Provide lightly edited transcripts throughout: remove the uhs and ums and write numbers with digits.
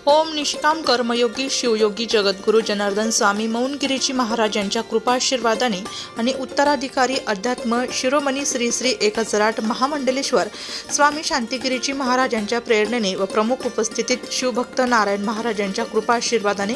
ओम निष्काम कर्मयोगी शिवयोगी जगद्गुरु जनार्दन स्वामी मौनगिरीजी महाराज यांच्या कृपाशीर्वादाने आणि उत्तराधिकारी अध्यात्म शिरोमणी श्री श्री 1008 महामंडलेश्वर स्वामी शांतिगिरीजी महाराज यांच्या प्रेरणेने व प्रमुख उपस्थितीत शिवभक्त नारायण महाराज यांच्या कृपाशीर्वादाने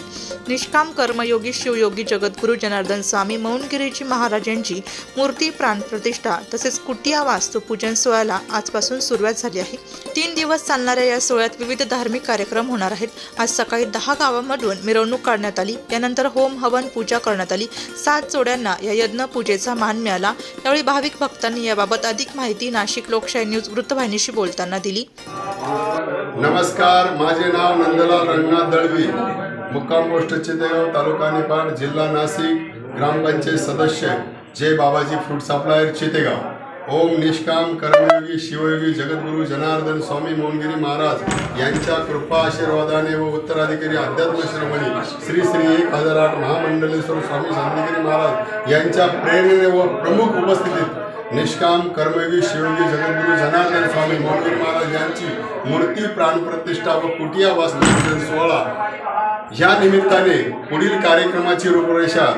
निष्काम कर्मयोगी शिवयोगी जगद्गुरु जनार्दन स्वामी मौनगिरीजी महाराज यांची मूर्ती प्राणप्रतिष्ठा तसेच कुटिया वास्तू पूजन सोहळ्याला आजपासून सुरुवात झाली आहे। 3 दिवस चालणाऱ्या या सोहळ्यात विविध धार्मिक कार्यक्रम होणार आहेत। आज सकाळी 10 गावांमधून मिरवणूक काढण्यात आली। त्यानंतर होम हवन पूजा करण्यात आली। 7 जोड्यांना या यज्ञ पूजेचा मान मिळाला। यावेळी भाविक भक्तांनी याबाबत अधिक माहिती नाशिक लोकशाही न्यूज वृत्तवाहिनीशी बोलताना दिली। नमस्कार, माझे नाव नंदलाल रंगनाथ दळवी, मुक्काम पोस्ट चितेगाव, तालुका निफाड, जिल्हा नाशिक, ग्रामपंचायत सदस्य, जय बाबाजी फ्रूट सप्लायर चितेगाव। ओम निष्काम कर्मयोगी शिवयोगी जगद्गुरु जनार्दन स्वामी मौनगिरी महाराज यांच्या कृपा आशीर्वादाने व उत्तराधिकारी अध्यात्म शिरोमणी श्री श्री 1008 महामंडलेश्वर स्वामी शांतिगिरी महाराज यांच्या प्रेरणेने व प्रमुख उपस्थितीत निष्काम कर्मयोगी शिवयोगी जगद्गुरु जनार्दन स्वामी मौनगिरी महाराज यांची मूर्ती प्राणप्रतिष्ठा व कुटिया वास्तू पूजन सोहळा या निमित्ताने पुढील कार्यक्रमाची रूपरेषा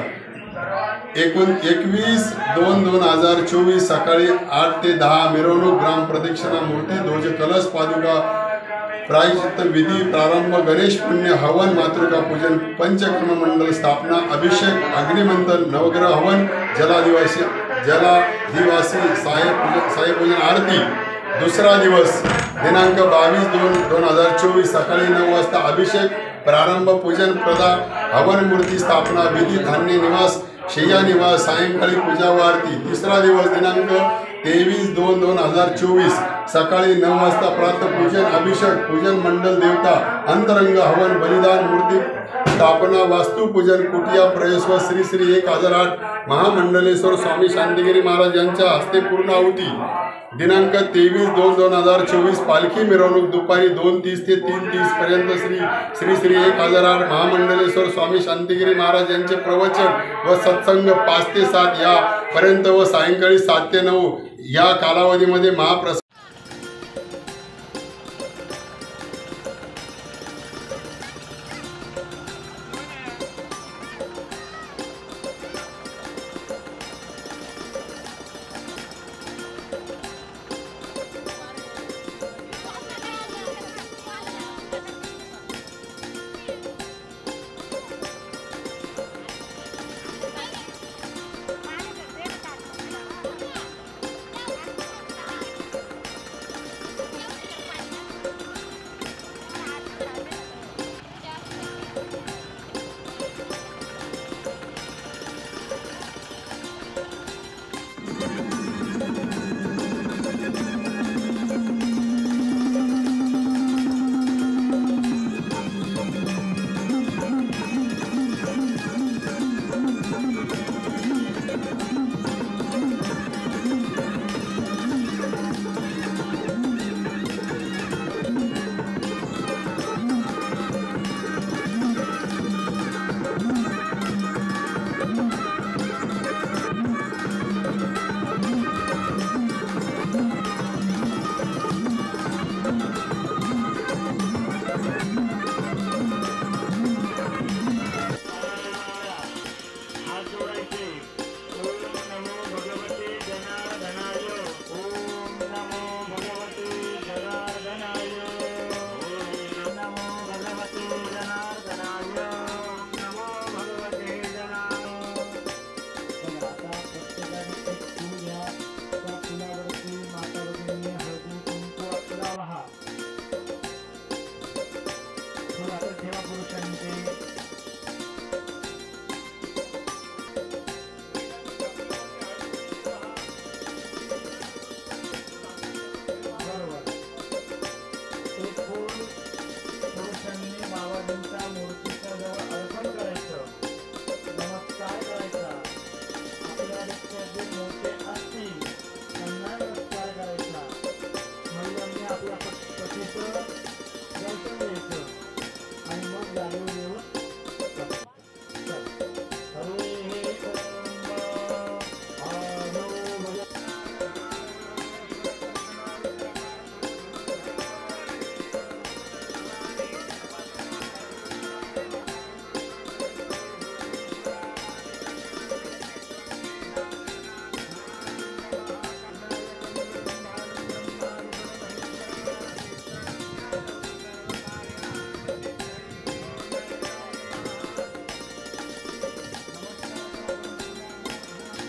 21/2/2024 सकाळी 8 ते 10 मिरवणूक, ग्राम प्रदक्षिणा, मूर्ती ध्वज, कलश, पादुका, प्रायश्चित्त विधी, प्रारंभ, गणेश पुण्य, हवन, मातृका पूजन, पंचकर्म मंडल स्थापना, अभिषेक, अग्निमंथन, नवग्रह हवन, जलादिवासी साहेबपूजन आरती। दुसरा दिवस दिनांक 22/2/2024 सकाळी 9 वाजता अभिषेक, प्रारंभ, पूजन, प्रदा, हवन, मूर्ती स्थापना, विधी, धान्य निवास, शय्या निवास, सायंकाळी पूजा व आरती। तिसरा दिवस दिनांक 23/2/2024 सकाळी 9 वाजता प्रातःपूजन, अभिषेक, पूजन, मंडल देवता, अंतरंग हवन, बलिदान, मूर्ती स्थापना, वास्तुपूजन, कुटिया प्रवेश व श्री श्री 1008 महामंडलेश्वर स्वामी शांतिगिरी महाराज यांच्या हस्ते पूर्ण आहुती। दिनांक 23/2/2024 पालखी मिरवणूक दुपारी 2:30 ते 3:30 पर्यंत श्री श्री 1008 महामंडलेश्वर स्वामी शांतिगिरी महाराज यांचे प्रवचन व सत्संग 5 ते 7 या पर्यंत व सायंकाळी 7 ते 9 या कालावधीमध्ये महाप्रसाद।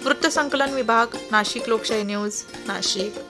वृत्तसंकलन विभाग, नाशिक लोकशाही न्यूज, नाशिक.